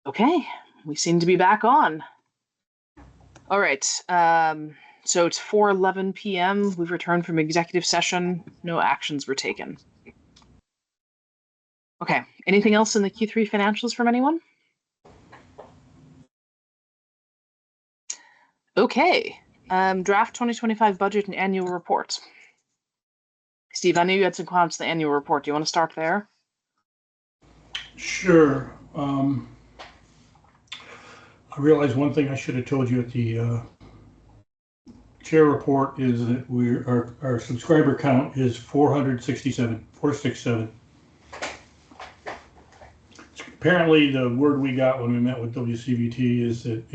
Okay, we seem to be back on. All right, so it's 4:11 p.m. We've returned from executive session. No actions were taken. Okay, anything else in the Q3 financials from anyone? Okay, draft 2025 budget and annual report. Steve, I knew you had some comments to the annual report. Do you want to start there? Sure. I realized one thing I should have told you at the chair report is that our subscriber count is 467. Apparently, the word we got when we met with WCVT is that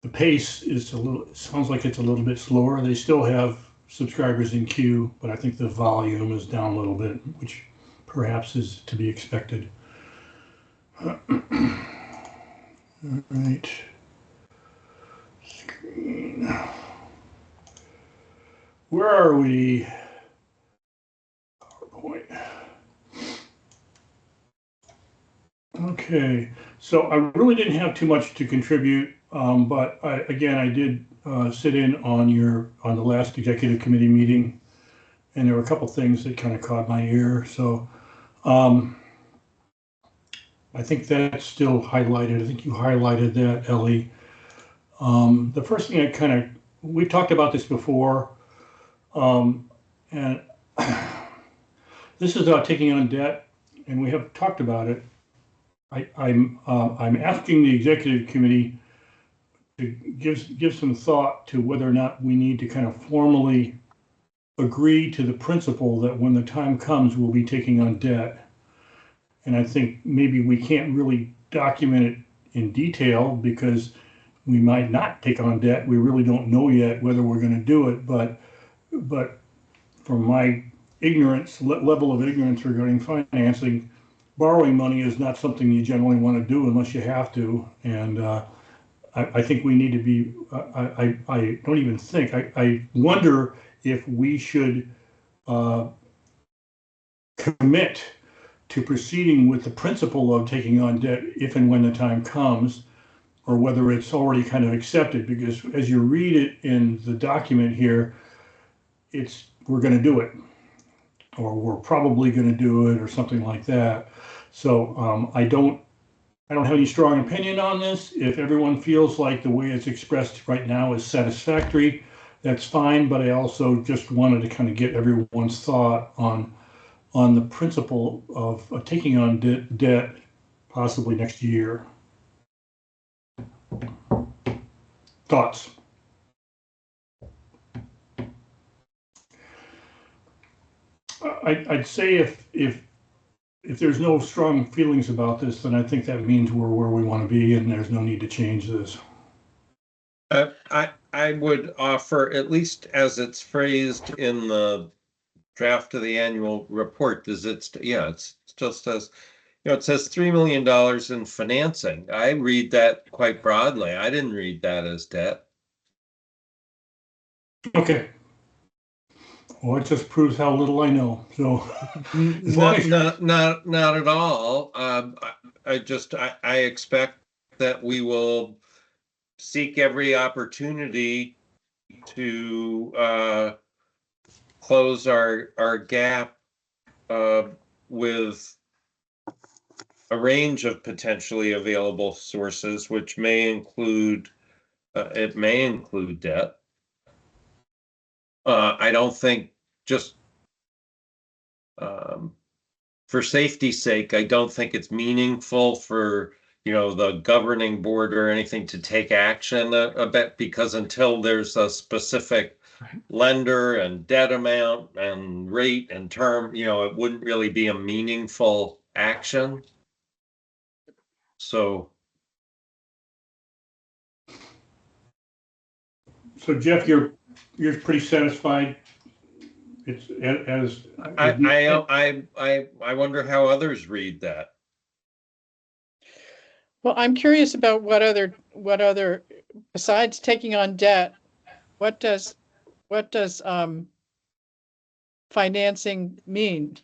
the pace is sounds like it's a little bit slower. They still have subscribers in queue, but I think the volume is down a little bit, which perhaps is to be expected. All right. Screen. Where are we? PowerPoint. Okay, so I really didn't have too much to contribute, but I did sit in on the last executive committee meeting, and there were a couple things that kind of caught my ear. So I think that's still highlighted. I think you highlighted that, Ellie. The first thing we've talked about this before, and this is taking on debt, and we have talked about it. I'm asking the executive committee to give some thought to whether or not we need to kind of formally agree to the principle that when the time comes, we'll be taking on debt. And I think maybe we can't really document it in detail because we might not take on debt. We really don't know yet whether we're going to do it. But from my level of ignorance regarding financing, borrowing money is not something you generally want to do unless you have to. And I think we need to be, I don't even think, I wonder if we should commit to proceeding with the principle of taking on debt if and when the time comes, or whether it's already kind of accepted, because as you read it in the document here, we're going to do it, or we're probably going to do it, or something like that. So I don't have any strong opinion on this. If everyone feels like the way it's expressed right now is satisfactory, that's fine. But I also just wanted to kind of get everyone's thought on the principle of taking on debt possibly next year. Thoughts? I'd say if there's no strong feelings about this, then I think that means we're where we want to be, and there's no need to change this. I would offer, at least as it's phrased in the draft of the annual report, it still says, it says $3 million in financing. I read that quite broadly. I didn't read that as debt. Okay. Well, it just proves how little I know. So not at all. I expect that we will seek every opportunity to close our gap with a range of potentially available sources, which may include debt. I don't think, just for safety's sake, I don't think it's meaningful for the governing board or anything to take action a bit, because until there's a specific lender and debt amount and rate and term, it wouldn't really be a meaningful action. So Jeff, you're pretty satisfied. It's as I wonder how others read that. Well, I'm curious about what other besides taking on debt, what does financing mean?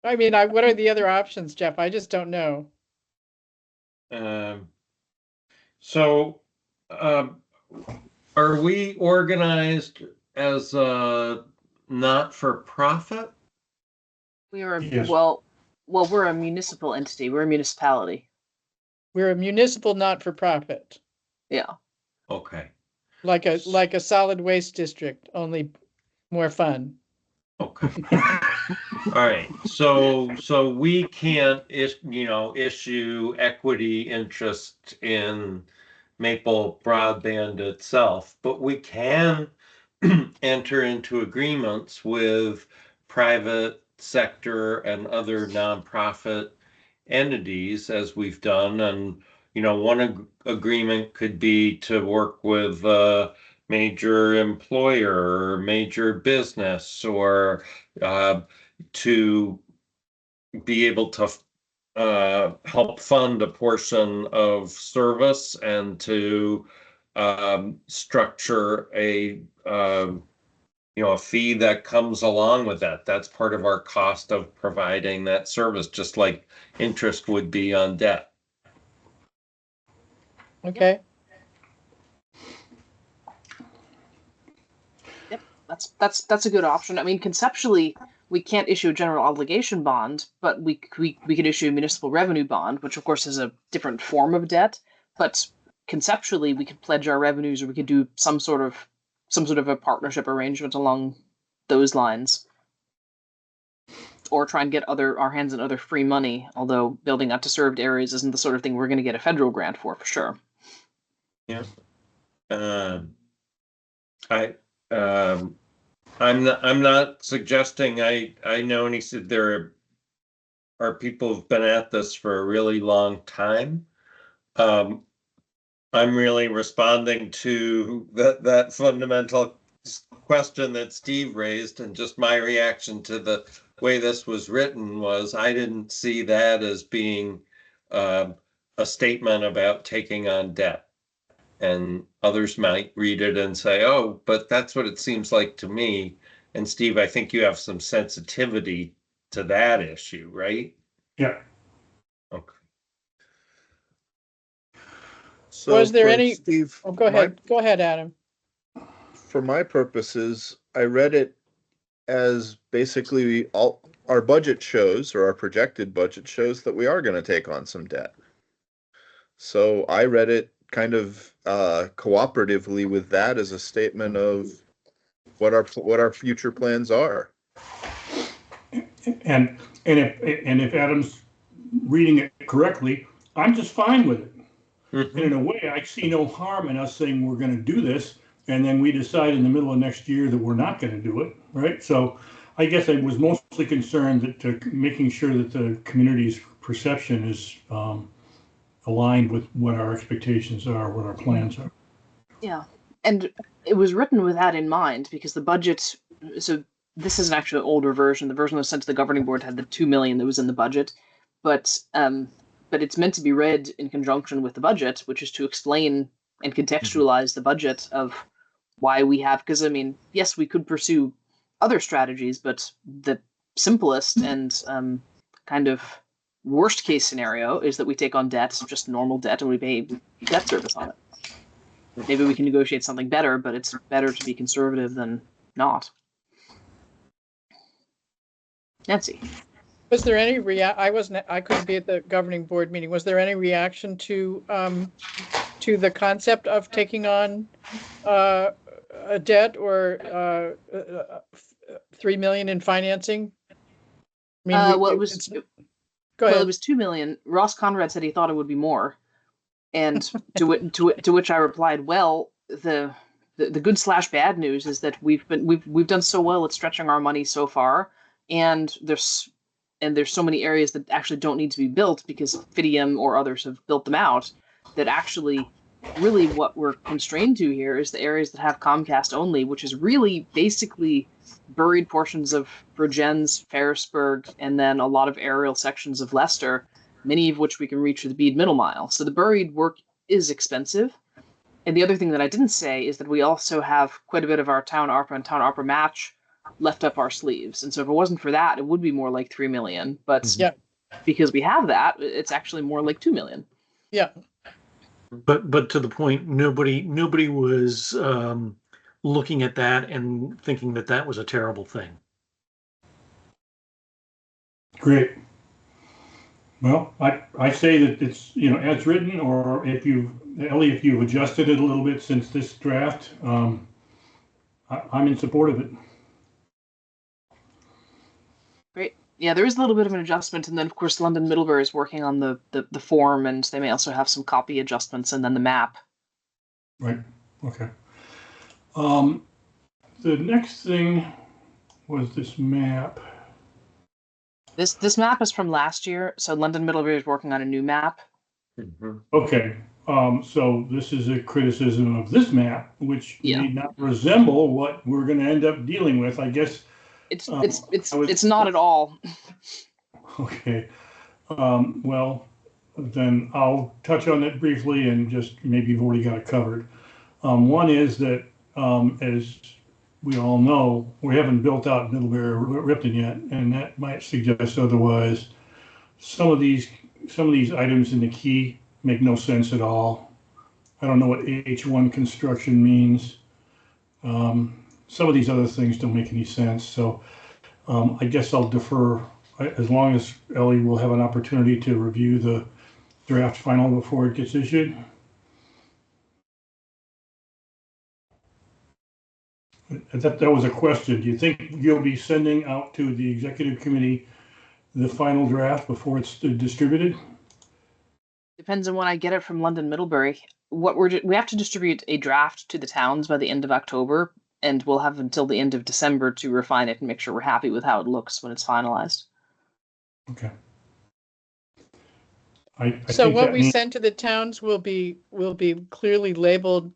I mean, what are the other options, Jeff? I just don't know. So, are we organized as a not-for-profit? We are, Yes. well, we're a municipal entity. We're a municipality. We're a municipal not-for-profit, Yeah. Okay, like a solid waste district, only more fun. okay. All right, so we can't issue equity interest in Maple Broadband itself, but we can enter into agreements with private sector and other nonprofit entities as we've done. And, one agreement could be to work with a major employer or major business, or to be able to help fund a portion of service, and to structure a fee that comes along with that. That's part of our cost of providing that service, just like interest would be on debt. Okay. Yep. That's a good option. I mean, conceptually, we can't issue a general obligation bond, but we could issue a municipal revenue bond, which of course is a different form of debt. But conceptually, we could pledge our revenues, or we could do some sort of a partnership arrangement along those lines, or try and get our hands on other free money. Although building underserved areas isn't the sort of thing we're going to get a federal grant for sure. Yeah. I'm not suggesting I know any. There are people who've been at this for a really long time. I'm really responding to that fundamental question that Steve raised, and just my reaction to the way this was written was I didn't see that as being a statement about taking on debt. And others might read it and say, oh, but that's what it seems like to me. And Steve, I think you have some sensitivity to that issue, right? Yeah. Okay. So Was there for any- Steve, Oh, go ahead. Go ahead, Adam. for my purposes, I read it as basically all our budget shows, or our projected budget shows, that we are going to take on some debt. So I read it kind of cooperatively with that as a statement of what our future plans are. And if Adam's reading it correctly, I'm just fine with it. And in a way, I see no harm in us saying we're going to do this, and then we decide in the middle of next year that we're not going to do it, right? So I guess I was mostly concerned that making sure that the community's perception is aligned with what our expectations are, what our plans are. Yeah, and it was written with that in mind, because the budget. So this is an actually older version. The version that was sent to the governing board had the 2 million that was in the budget, but it's meant to be read in conjunction with the budget, which is to explain and contextualize the budget of why we have. Because I mean, yes, we could pursue other strategies, but the simplest and kind of worst case scenario is that we take on debt, just normal debt, and we pay debt service on it. Maybe we can negotiate something better, but it's better to be conservative than not. Nancy. Was there any I couldn't be at the governing board meeting. Was there any reaction to the concept of taking on a debt, or 3 million in financing? I mean, Well, it was go well, ahead. it was 2 million. Ross Conrad said he thought it would be more, and to which I replied, well, the good / bad news is that we've done so well at stretching our money so far, and there's so many areas that actually don't need to be built because Fidium or others have built them out, that actually really what we're constrained to here is the areas that have Comcast only, which is really basically buried portions of Bridgends, Ferrisburg, and then a lot of aerial sections of Leicester, many of which we can reach with the Bede Middle Mile. So the buried work is expensive. And the other thing that I didn't say is that we also have quite a bit of our town ARPA and town ARPA match left up our sleeves. And so if it wasn't for that, it would be more like 3 million. But Yeah. because we have that, it's actually more like 2 million. Yeah. But to the point, nobody was looking at that and thinking that that was a terrible thing. Great. Well, I say that it's, as written, or if you've adjusted it a little bit since this draft, I'm in support of it. Great. Yeah, there is a little bit of an adjustment, and then of course London Middlebury is working on the form, and they may also have some copy adjustments, and then the map. Right. Okay. The next thing was this map. This map is from last year, so London Middlebury is working on a new map. Okay. So this is a criticism of this map, which Yeah. may not resemble what we're going to end up dealing with. I guess It's not at all. Okay. Well, then I'll touch on it briefly and just maybe you've already got it covered. One is that, as we all know, we haven't built out Middlebury or Ripton yet, and that might suggest otherwise. Some of these items in the key make no sense at all. I don't know what H1 construction means. Some of these other things don't make any sense. So I guess I'll defer as long as Ellie will have an opportunity to review the draft final before it gets issued. That was a question. Do you think you'll be sending out to the executive committee the final draft before it's distributed? Depends on when I get it from London Middlebury. We have to distribute a draft to the towns by the end of October, and we'll have until the end of December to refine it and make sure we're happy with how it looks when it's finalized. Okay. So what we send to the towns will be clearly labeled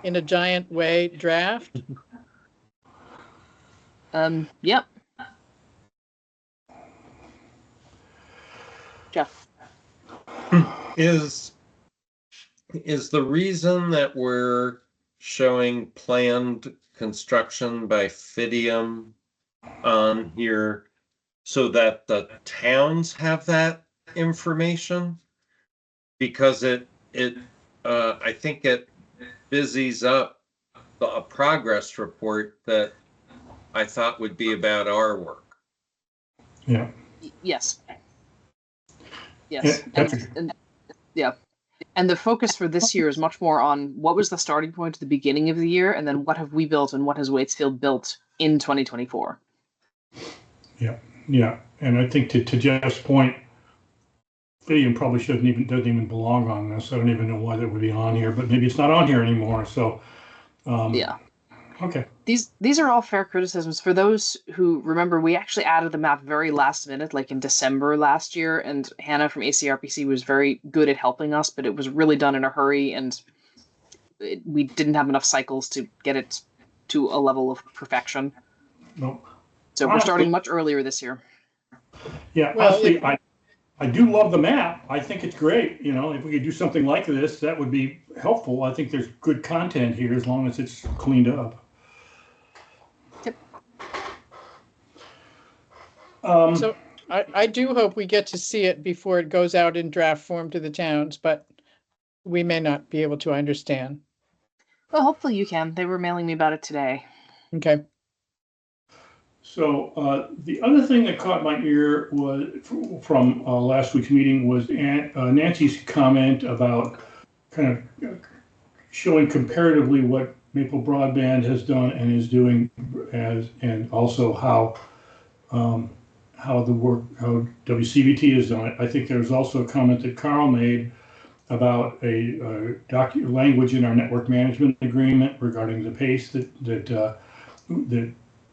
in a giant way draft. Yep. Jeff. Is the reason that we're showing planned construction by Fidium on here so that the towns have that information? Because I think it busies up a progress report that I thought would be about our work. Yeah. Yes. Yeah, and the focus for this year is much more on what was the starting point at the beginning of the year, and then what have we built and what has Waitsfield built in 2024. Yeah, and I think to Jeff's point, Fidium probably doesn't even belong on this. I don't even know why that would be on here, but maybe it's not on here anymore. So yeah. Okay. These are all fair criticisms. For those who remember, we actually added the map very last minute, like in December last year, and Hannah from ACRPC was very good at helping us, but it was really done in a hurry, and we didn't have enough cycles to get it to a level of perfection. No. So we're starting much earlier this year. Yeah, well, honestly, I do love the map. I think it's great. If we could do something like this, that would be helpful. I think there's good content here as long as it's cleaned up. Yep. So I do hope we get to see it before it goes out in draft form to the towns, but we may not be able to. I understand. Well, hopefully you can. They were mailing me about it today. Okay. So the other thing that caught my ear was from last week's meeting was Nancy's comment about kind of showing comparatively what Maple Broadband has done and is doing, and also how WCBT has done it. I think there's also a comment that Carl made about a language in our network management agreement regarding the pace that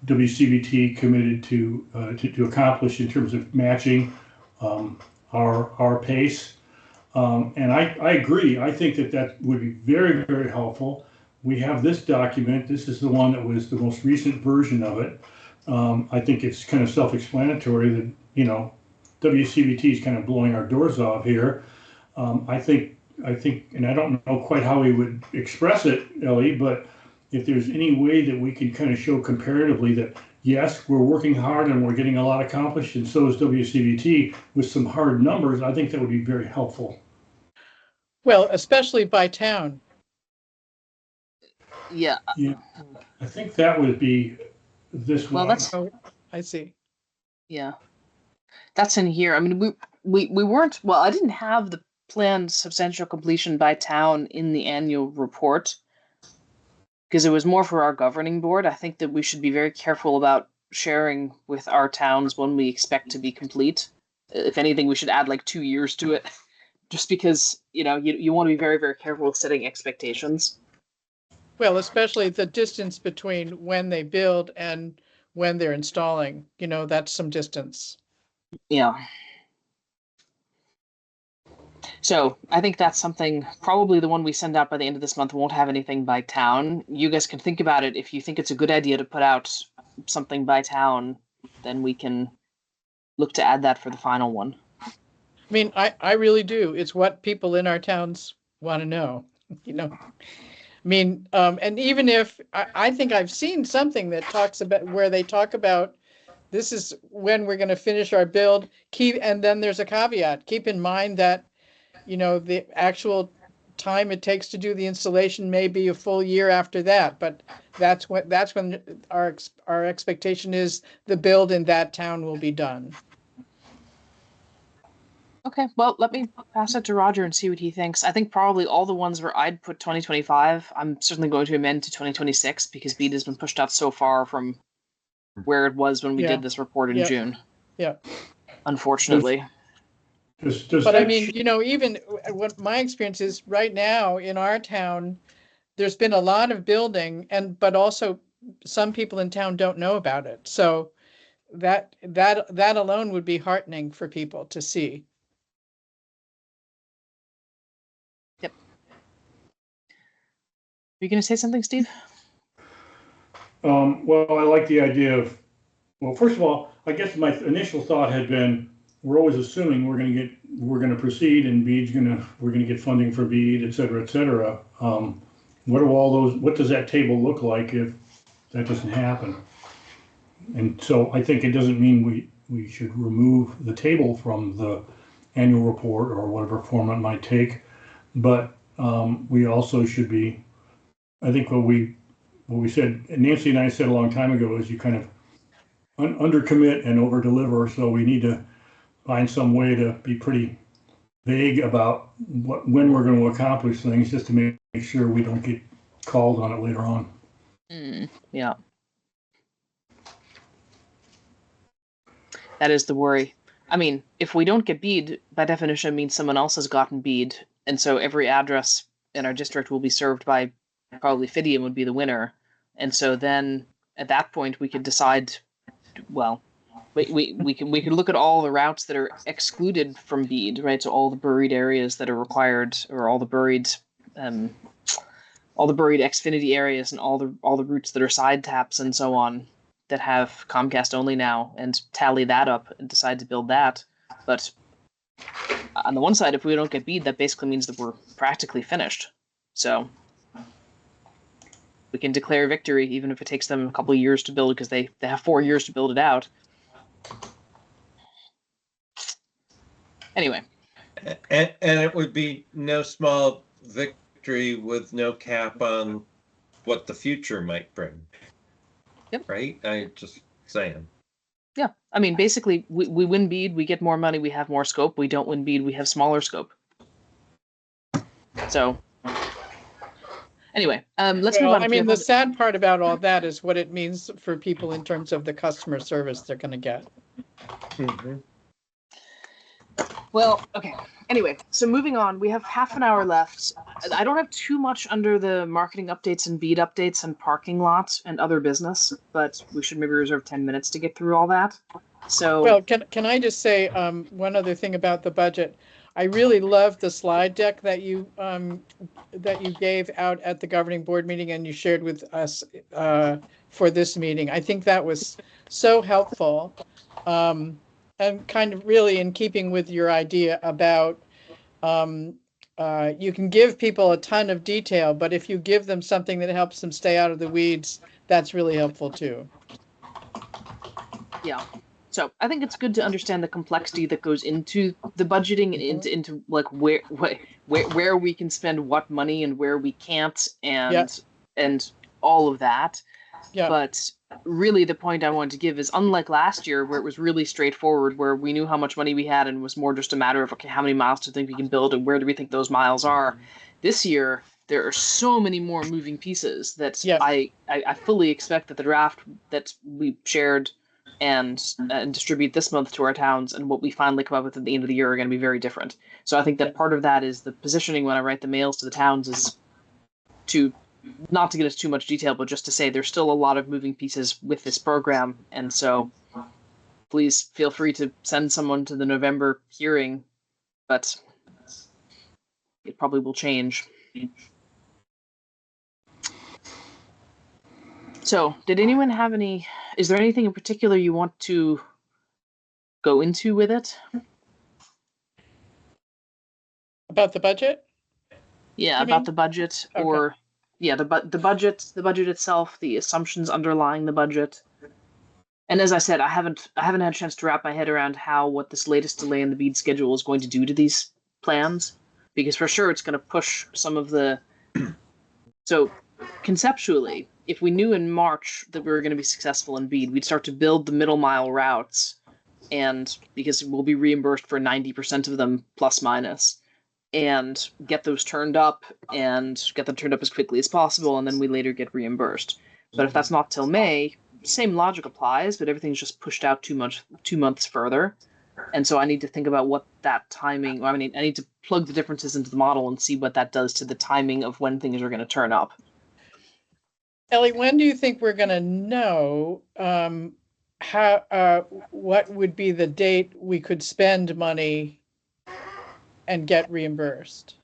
WCBT committed to accomplish in terms of matching our pace. And I agree. I think that would be very, very helpful. We have this document. This is the one that was the most recent version of it. I think it's kind of self-explanatory that, WCBT is kind of blowing our doors off here. I think, and I don't know quite how we would express it, Ellie, but if there's any way that we can kind of show comparatively that, yes, we're working hard and we're getting a lot accomplished, and so is WCVT with some hard numbers. I think that would be very helpful. Well, especially by town. Yeah. Yeah, I think that would be this Well, one. that's Oh, I see. yeah. That's in here. I mean, we weren't. Well, I didn't have the planned substantial completion by town in the annual report because it was more for our governing board. I think that we should be very careful about sharing with our towns when we expect to be complete. If anything, we should add like 2 years to it, just because you want to be very, very careful with setting expectations. Well, especially the distance between when they build and when they're installing, that's some distance. Yeah. So I think that's something, probably the one we send out by the end of this month won't have anything by town. You guys can think about it. If you think it's a good idea to put out something by town, then we can look to add that for the final one. I mean, I really do. It's what people in our towns want to know, I mean, and even if I think I've seen something that talks about where they talk about this is when we're going to finish our build, and then there's a caveat. Keep in mind that, the actual time it takes to do the installation may be a full year after that, but that's when our expectation is the build in that town will be done. Okay, well, let me pass it to Roger and see what he thinks. I think probably all the ones where I'd put 2025, I'm certainly going to amend to 2026 because BEAD has been pushed out so far from where it was when we did this report in June. Yeah. Unfortunately. But I mean, even what my experience is right now in our town, there's been a lot of building but also some people in town don't know about it. So that alone would be heartening for people to see. Yep. Are you going to say something, Steve? Well, I like the idea of, well, first of all, I guess my initial thought had been, we're always assuming we're going to proceed and we're going to get funding for BEAD, et cetera, et cetera. What does that table look like if that doesn't happen? And so I think it doesn't mean we should remove the table from the annual report or whatever form it might take, but we also should be, I think what we said, Nancy and I said a long time ago, is you kind of undercommit and overdeliver. So we need to find some way to be pretty vague about when we're going to accomplish things, just to make sure we don't get called on it later on. Yeah. That is the worry. I mean, if we don't get BEAD, by definition, it means someone else has gotten BEAD, and so every address in our district will be served by, probably Fidium would be the winner. And so then at that point we could decide, well, we can look at all the routes that are excluded from BEAD, right? So all the buried areas that are required, or all the buried Xfinity areas, and all the routes that are side taps and so on that have Comcast only now, and tally that up and decide to build that. But on the one side, if we don't get BEAD, that basically means that we're practically finished. So we can declare victory, even if it takes them a couple of years to build, because they have 4 years to build it out. Anyway. And it would be no small victory with no cap on what the future might bring. Yep. Right? I just saying. Yeah. I mean, basically, we win BEAD, we get more money, we have more scope. We don't win BEAD, we have smaller scope. So, anyway, let's move on. I mean, the sad part about all that is what it means for people in terms of the customer service they're going to get. Mm-hmm. Well, okay. Anyway, so moving on, we have half an hour left. I don't have too much under the marketing updates and BEAD updates and parking lots and other business, but we should maybe reserve 10 minutes to get through all that. So, well, can I just say one other thing about the budget? I really loved the slide deck that you gave out at the governing board meeting and you shared with us for this meeting. I think that was so helpful. And kind of really in keeping with your idea about you can give people a ton of detail, but if you give them something that helps them stay out of the weeds, that's really helpful too. Yeah. So I think it's good to understand the complexity that goes into the budgeting and into like where we can spend what money and where we can't and all of that. Yeah. But really the point I wanted to give is unlike last year where it was really straightforward, where we knew how much money we had and it was more just a matter of, okay, how many miles do you think we can build and where do we think those miles are? This year, there are so many more moving pieces that I fully expect that the draft that we shared and distribute this month to our towns and what we finally come up with at the end of the year are going to be very different. So I think that part of that is the positioning when I write the mails to the towns is to not to get into too much detail, but just to say there's still a lot of moving pieces with this program. And so please feel free to send someone to the November hearing, but it probably will change. So did anyone have is there anything in particular you want to go into with it? About the budget? Yeah, You about mean? the budget Okay. or the budget itself, the assumptions underlying the budget. And as I said, I haven't had a chance to wrap my head around what this latest delay in the BEAD schedule is going to do to these plans, because for sure it's going to push some of the. So conceptually, if we knew in March that we were going to be successful in BEAD, we'd start to build the middle mile routes, and because we'll be reimbursed for 90% of them plus minus, and get those turned up and get them turned up as quickly as possible, and then we later get reimbursed. But if that's not till May, same logic applies, but everything's just pushed out 2 months further. And so I need to think about what that timing, I need to plug the differences into the model and see what that does to the timing of when things are going to turn up. Ellie, when do you think we're going to know what would be the date we could spend money and get reimbursed?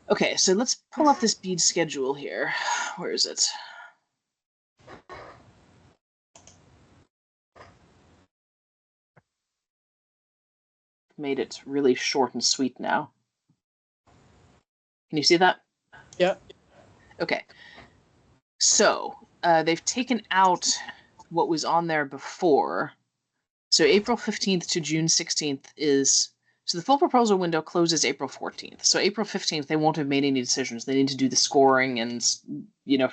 Okay, so let's pull up this BEAD schedule here. Where is it? Made it really short and sweet now. Can you see that? Yeah. Okay. So they've taken out what was on there before. So April 15th to June 16th so the full proposal window closes April 14th. So April 15th, they won't have made any decisions. They need to do the scoring and,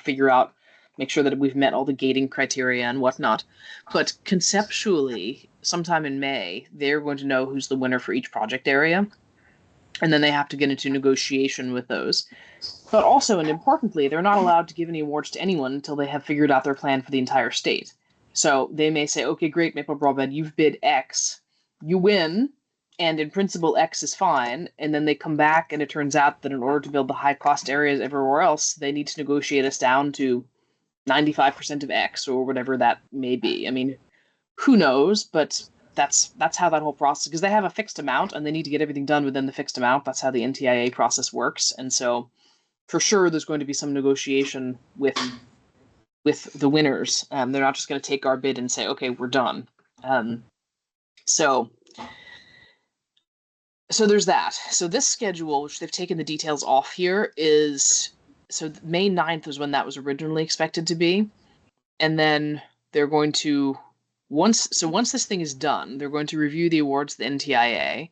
figure out, make sure that we've met all the gating criteria and whatnot. But conceptually, sometime in May, they're going to know who's the winner for each project area. And then they have to get into negotiation with those. But also, and importantly, they're not allowed to give any awards to anyone until they have figured out their plan for the entire state. So they may say, okay, great, Maple Broadband, you've bid X, you win, and in principle, X is fine. And then they come back and it turns out that in order to build the high cost areas everywhere else, they need to negotiate us down to 95% of X or whatever that may be. I mean, who knows, but that's how that whole process, because they have a fixed amount and they need to get everything done within the fixed amount. That's how the NTIA process works. And so for sure, there's going to be some negotiation with the winners. They're not just going to take our bid and say, okay, we're done. So there's that. So this schedule, which they've taken the details off here, so May 9th was when that was originally expected to be. And then they're going to, once this thing is done, they're going to review the awards to the NTIA.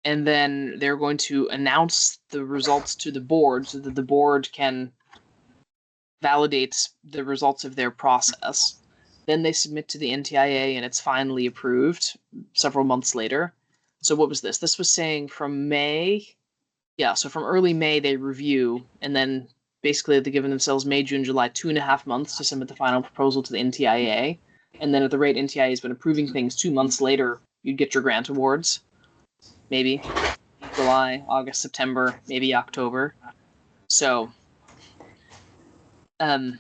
And then they're going to announce the results to the board so that the board can validate the results of their process. Then they submit to the NTIA and it's finally approved several months later. So what was this? This was saying from May. Yeah, so from early May, they review, and then basically they're giving themselves May, June, July, 2.5 months to submit the final proposal to the NTIA. And then at the rate NTIA has been approving things, 2 months later, you'd get your grant awards. Maybe July, August, September, maybe October. So, I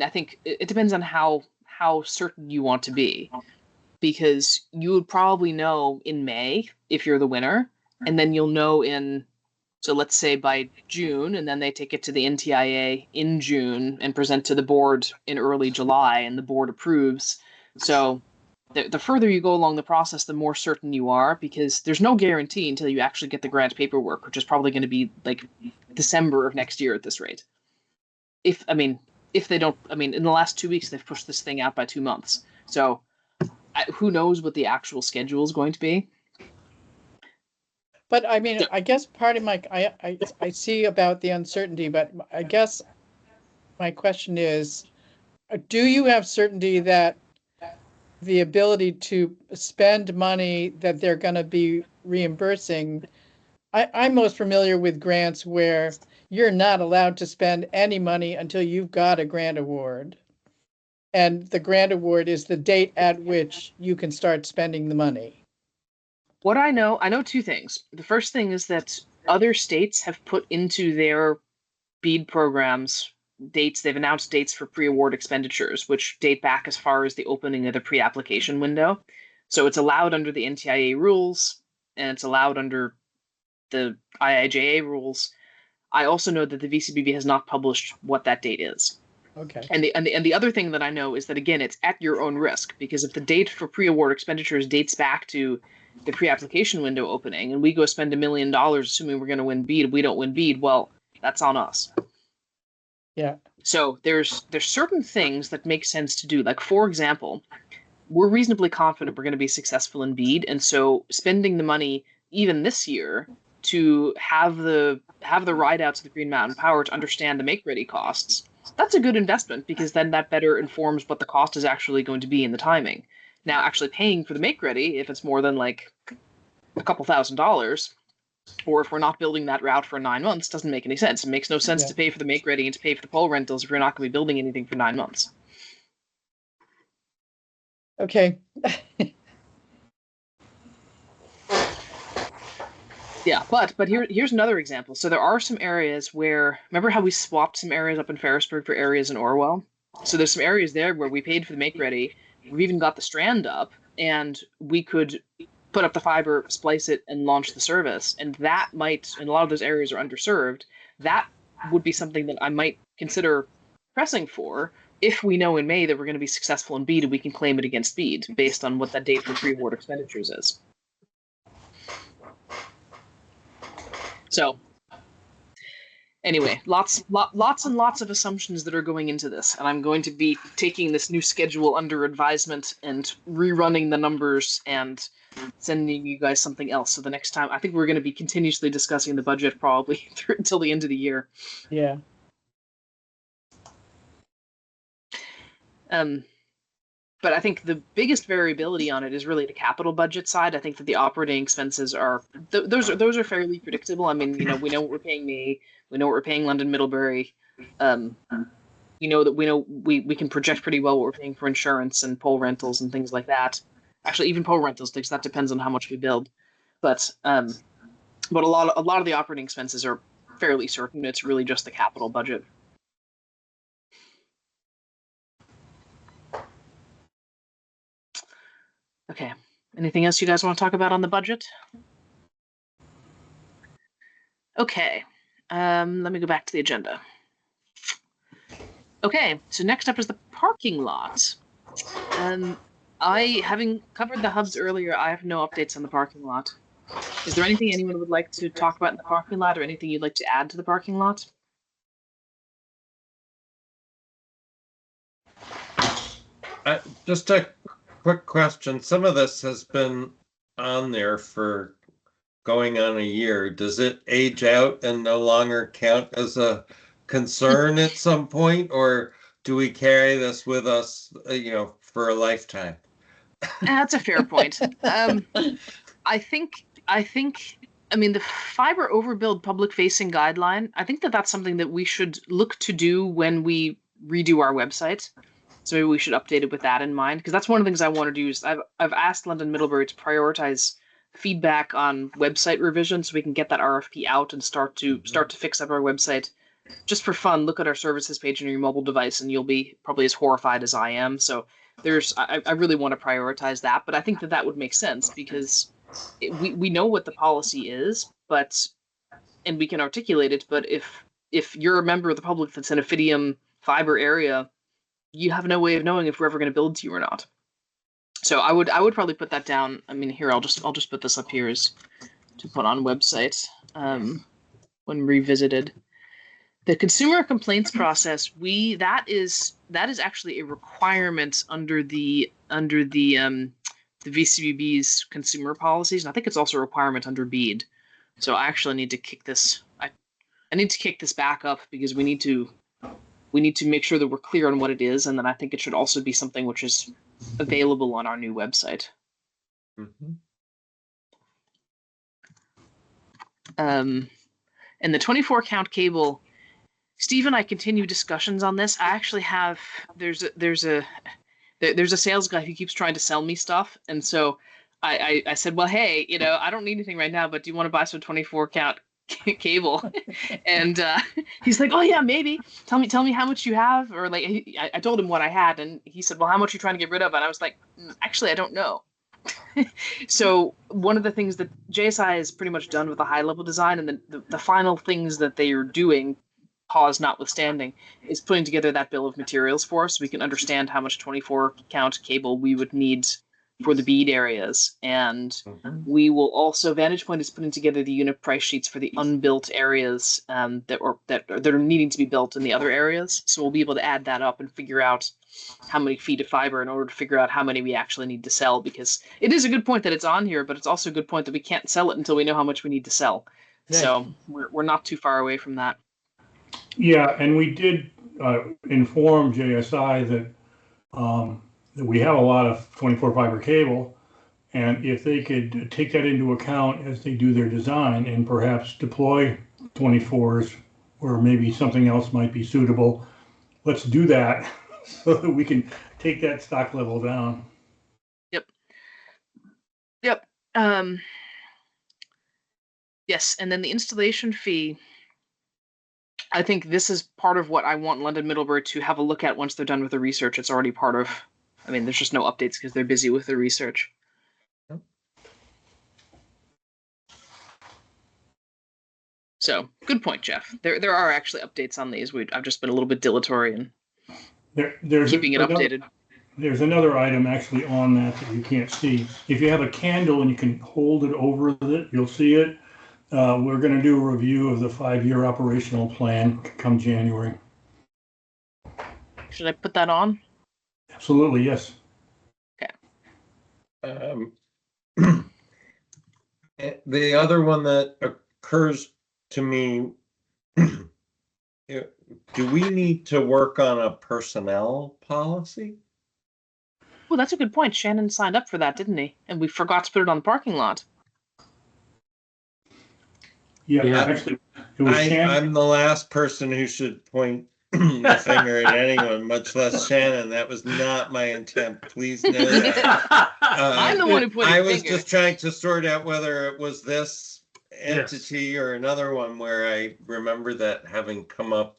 think it depends on how certain you want to be, because you would probably know in May if you're the winner, and then you'll know so let's say by June, and then they take it to the NTIA in June and present to the board in early July, and the board approves. So the further you go along the process, the more certain you are, because there's no guarantee until you actually get the grant paperwork, which is probably going to be like December of next year at this rate. if they don't, in the last 2 weeks they've pushed this thing out by 2 months. So who knows what the actual schedule is going to be? But I mean, I guess part of I see about the uncertainty, but I guess my question is, do you have certainty that the ability to spend money that they're going to be reimbursing? I'm most familiar with grants where you're not allowed to spend any money until you've got a grant award. And the grant award is the date at which you can start spending the money. What I know 2 things. The first thing is that other states have put into their BEAD programs dates. They've announced dates for pre-award expenditures, which date back as far as the opening of the pre-application window. So it's allowed under the NTIA rules, and it's allowed under the IIJA rules. I also know that the VCBB has not published what that date is. Okay. And the other thing that I know is that, again, it's at your own risk, because if the date for pre-award expenditures dates back to the pre-application window opening, and we go spend $1 million assuming we're going to win BEAD, we don't win BEAD, well, that's on us. Yeah. So there's certain things that make sense to do. Like, for example, we're reasonably confident we're going to be successful in BEAD, and so spending the money even this year to have the rideouts of the Green Mountain Power to understand the make-ready costs, that's a good investment, because then that better informs what the cost is actually going to be in the timing. Now, actually paying for the make-ready, if it's more than like a couple $1,000s, or if we're not building that route for 9 months, doesn't make any sense. It makes no sense to pay for the make-ready and to pay for the pole rentals if you're not going to be building anything for 9 months. Okay. Yeah, but here's another example. So there are some areas where, remember how we swapped some areas up in Ferrisburg for areas in Orwell? So there's some areas there where we paid for the make-ready, we've even got the strand up, and we could put up the fiber, splice it, and launch the service. And that might, and a lot of those areas are underserved, that would be something that I might consider pressing for if we know in May that we're going to be successful in BEAD and we can claim it against BEAD based on what that date for pre-award expenditures is. So anyway, lots and lots of assumptions that are going into this, and I'm going to be taking this new schedule under advisement and rerunning the numbers and sending you guys something else. So the next time, I think we're going to be continuously discussing the budget probably until the end of the year. Yeah. But I think the biggest variability on it is really the capital budget side. I think that the operating expenses are those are fairly predictable. I mean, we know what we're paying May, we know what we're paying London Middlebury. We know we can project pretty well what we're paying for insurance and pole rentals and things like that. Actually, even pole rentals, because that depends on how much we build. But a lot of the operating expenses are fairly certain. It's really just the capital budget. Okay. Anything else you guys want to talk about on the budget? Okay. Let me go back to the agenda. Okay, so next up is the parking lot. Having covered the hubs earlier, I have no updates on the parking lot. Is there anything anyone would like to talk about in the parking lot, or anything you'd like to add to the parking lot? Just a quick question. Some of this has been on there for going on a year. Does it age out and no longer count as a concern at some point, or do we carry this with us, for a lifetime? That's a fair point. I think, the fiber overbuild public-facing guideline, I think that's something that we should look to do when we redo our website. So maybe we should update it with that in mind, because that's one of the things I want to do. Is I've asked London Middlebury to prioritize feedback on website revision so we can get that RFP out and start to fix up our website. Just for fun, look at our services page on your mobile device, and you'll be probably as horrified as I am. So I really want to prioritize that, but I think that would make sense, because we know what the policy is, and we can articulate it. But if you're a member of the public that's in a Fidium fiber area, you have no way of knowing if we're ever going to build to you or not. So I would probably put that down. Here, I'll just put this up here as to put on website when revisited. The consumer complaints process, that is actually a requirement under the VCBB's consumer policies, and I think it's also a requirement under BEAD. So I actually need to kick this. I need to kick this back up because we need to make sure that we're clear on what it is, and then I think it should also be something which is available on our new website. Mhm. And the 24 count cable, Steve and I continue discussions on this. I actually have there's a sales guy who keeps trying to sell me stuff, and so I said, well, hey, I don't need anything right now, but do you want to buy some 24 count cable? And he's like, oh yeah, maybe. Tell me how much you have, or like I told him what I had, and he said, well, how much are you trying to get rid of? And I was like, actually, I don't know. So one of the things that JSI is pretty much done with the high level design, and the final things that they are doing, pause notwithstanding, is putting together that bill of materials for us so we can understand how much 24 count cable we would need for the BEAD areas. And we will also, Vantage Point is putting together the unit price sheets for the unbuilt areas that are needing to be built in the other areas. So we'll be able to add that up and figure out how many feet of fiber in order to figure out how many we actually need to sell, because it is a good point that it's on here, but it's also a good point that we can't sell it until we know how much we need to sell. Right. So we're not too far away from that. Yeah, and we did inform JSI that we have a lot of 24 fiber cable, and if they could take that into account as they do their design and perhaps deploy 24s where maybe something else might be suitable, let's do that so that we can take that stock level down. Yep. Yes, and then the installation fee, I think this is part of what I want London Middlebury to have a look at once they're done with the research. It's already part of, there's just no updates because they're busy with the research. So, good point, Jeff. There are actually updates on these. I've just been a little bit dilatory in keeping it updated. There's another item actually on that you can't see. If you have a candle and you can hold it over it, you'll see it. We're going to do a review of the 5-year operational plan come January. Should I put that on? Absolutely, yes. Okay. The other one that occurs to me, do we need to work on a personnel policy? Well, that's a good point. Shannon signed up for that, didn't he? And we forgot to put it on the parking lot. Yeah. Actually, it was Shannon. I'm the last person who should point the finger at anyone, much less Shannon. That was not my intent. Please know that. I'm the one who pointed. I was just trying to sort out whether it was this entity or another one where I remember that having come up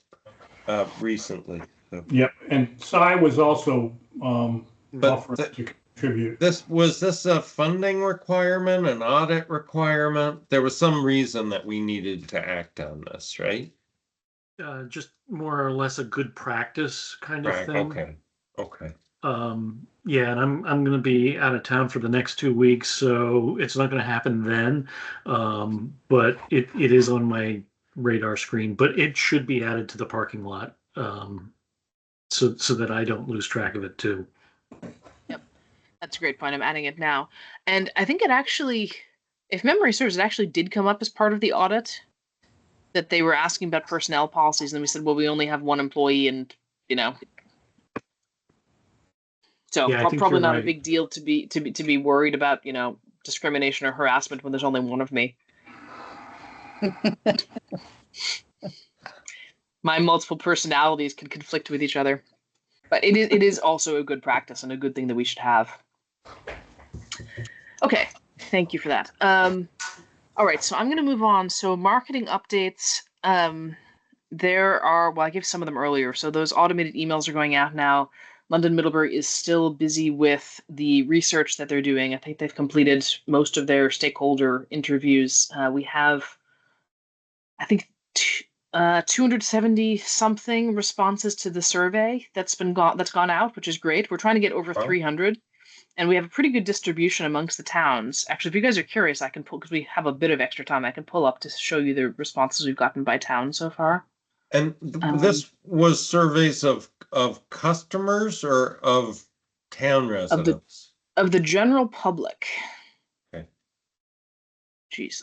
recently. So. Yep, and Cy was also offered to contribute. Was this a funding requirement, an audit requirement? There was some reason that we needed to act on this, right? Just more or less a good practice kind of thing. Okay. Yeah, and I'm going to be out of town for the next 2 weeks, so it's not going to happen then. But it is on my radar screen. But it should be added to the parking lot, so that I don't lose track of it too. Yep, that's a great point. I'm adding it now, and I think it actually, if memory serves, it actually did come up as part of the audit. That they were asking about personnel policies, and then we said, well, we only have one employee, and so yeah, probably not a big deal to be worried about, discrimination or harassment when there's only one of me. My multiple personalities can conflict with each other, but it is also a good practice and a good thing that we should have. Okay, thank you for that. All right, so I'm going to move on. So marketing updates, there are, well, I gave some of them earlier. So those automated emails are going out now. London Middlebury is still busy with the research that they're doing. I think they've completed most of their stakeholder interviews. We have, I think, 270 something responses to the survey that's gone out, which is great. We're trying to get over 300. And we have a pretty good distribution amongst the towns. Actually, if you guys are curious, I can pull, because we have a bit of extra time, I can pull up to show you the responses we've gotten by town so far. And this was surveys of customers or of town residents? Of the general public. Okay. Jeez,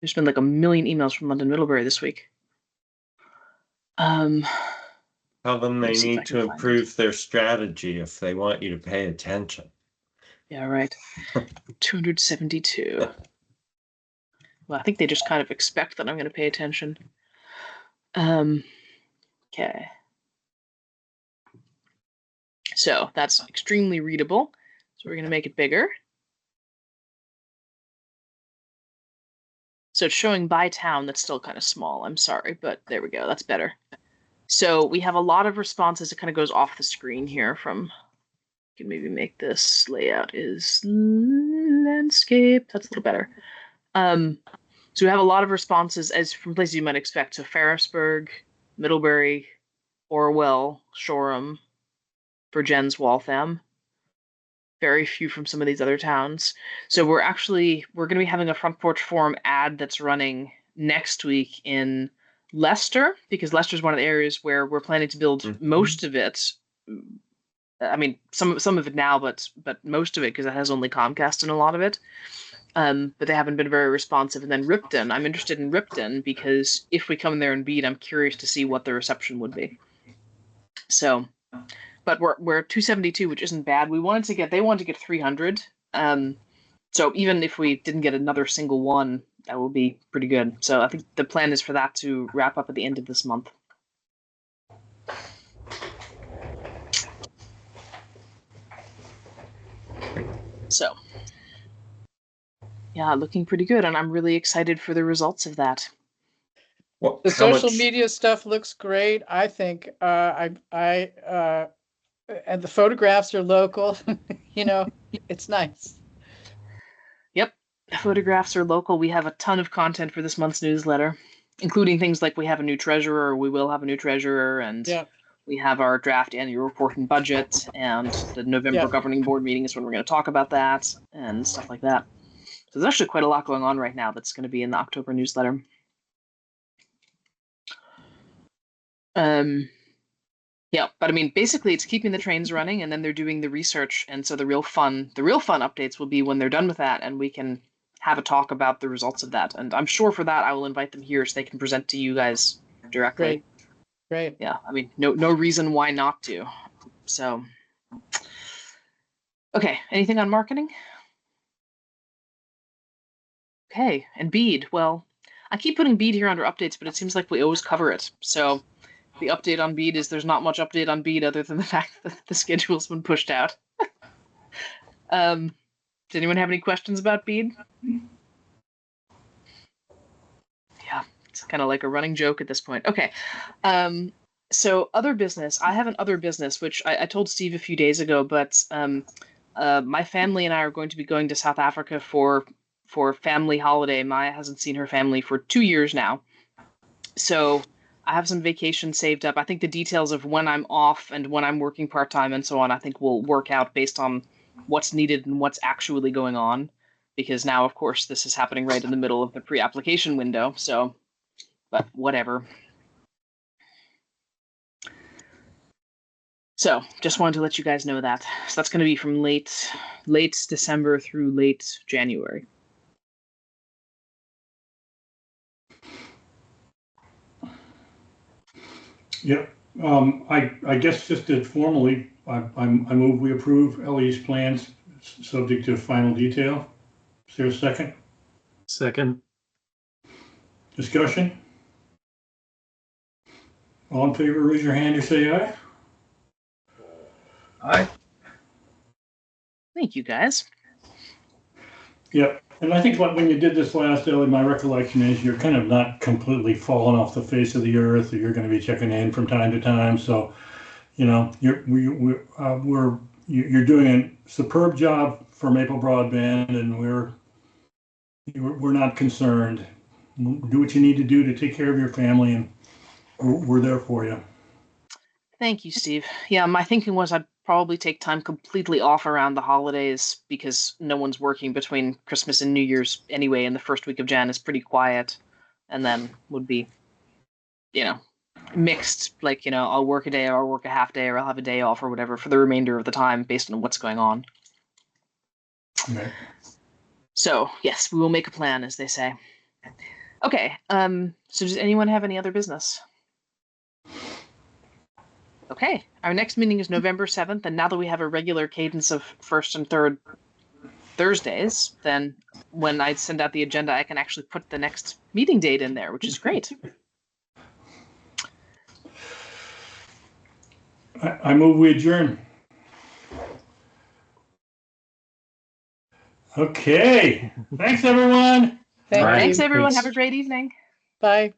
there's been like a million emails from London Middlebury this week. Tell them they Let's see if I need can to find improve their strategy if they want you to pay attention. Yeah, right. 272. Well, I think they just kind of expect that I'm going to pay attention. Okay. So that's extremely readable. So we're going to make it bigger. So it's showing by town. That's still kind of small. I'm sorry, but there we go. That's better. So we have a lot of responses. It kind of goes off the screen here from, can maybe make this layout is landscape. That's a little better. So we have a lot of responses as from places you might expect. So Ferrisburgh, Middlebury, Orwell, Shoreham, Bridgends, Waltham. Very few from some of these other towns. So we're going to be having a front porch forum ad that's running next week in Leicester, because Leicester's one of the areas where we're planning to build most of it. I mean, some of it now, but most of it, because it has only Comcast in a lot of it. But they haven't been very responsive. And then Ripton, I'm interested in Ripton because if we come there and beat, I'm curious to see what the reception would be. So, but we're 272, which isn't bad. They wanted to get 300. So even if we didn't get another single one, that would be pretty good. So I think the plan is for that to wrap up at the end of this month. So, yeah, looking pretty good, and I'm really excited for the results of that. Well, The social media stuff looks great. I think and the photographs are local. It's nice. Yep, the photographs are local. We have a ton of content for this month's newsletter, including things like we have a new treasurer, we will have a new treasurer, and we have our draft annual report and budget, and the November governing board meeting is when we're going to talk about that and stuff like that. So there's actually quite a lot going on right now that's going to be in the October newsletter. Yeah, but I mean, basically it's keeping the trains running, and then they're doing the research, and so the real fun updates will be when they're done with that, and we can have a talk about the results of that. And I'm sure for that I will invite them here so they can present to you guys directly. Great. Yeah, I mean, no reason why not to. So, okay, anything on marketing? Okay, and BEAD. Well, I keep putting BEAD here under updates, but it seems like we always cover it. So the update on BEAD is there's not much update on BEAD other than the fact that the schedule's been pushed out. Does anyone have any questions about BEAD? Yeah, it's kind of like a running joke at this point. Okay. So other business. I have an other business, which I told Steve a few days ago, but my family and I are going to be going to South Africa for family holiday. Maya hasn't seen her family for 2 years now. So I have some vacation saved up. I think the details of when I'm off and when I'm working part-time and so on, I think will work out based on what's needed and what's actually going on. Because now, of course, this is happening right in the middle of the pre-application window. So, but whatever. So just wanted to let you guys know that. So that's going to be from late December through late January. Yep. I guess just to formally, I move we approve LE's plans subject to final detail. Is there a second? Second. Discussion? All in favor, raise your hand or say aye. Aye. Thank you, guys. Yep. And I think when you did this last, Ellie, my recollection is you're kind of not completely falling off the face of the earth, or you're going to be checking in from time to time. So, you're doing a superb job for Maple Broadband, and we're not concerned. Do what you need to do to take care of your family, and we're there for you. Thank you, Steve. Yeah, my thinking was I'd probably take time completely off around the holidays because no one's working between Christmas and New Year's anyway, and the first week of Jan is pretty quiet, and then would be mixed, like, I'll work a day or I'll work a half day or I'll have a day off or whatever for the remainder of the time based on what's going on. Okay. So yes, we will make a plan, as they say. Okay. So does anyone have any other business? Okay. Our next meeting is November 7th, and now that we have a regular cadence of first and third Thursdays, then when I send out the agenda, I can actually put the next meeting date in there, which is great. I move we adjourn. Okay. Thanks, everyone. Thank Right. you. Thanks, everyone. Thanks. Have a great evening. Bye.